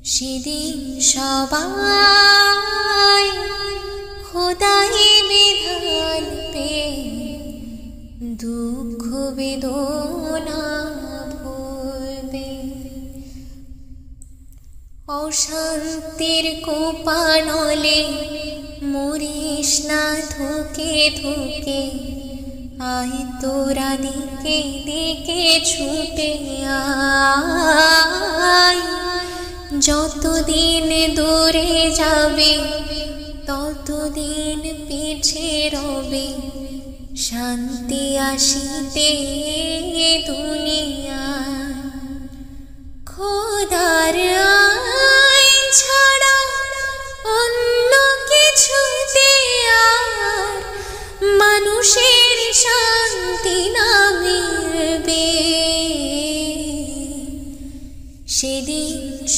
সেদিন সবাই খোদাই বিধান পে দুঃখ বেদনা ভুলবে। অশান্তির কোপানলে মরিস না ধুকে ধুকে, আয় তোরা দিকে দিকে ছুটে আয়। যতদিন দূরে যাবে ততদিন পিছে রবে শান্তি আসিতে দুনিয়া। খোদার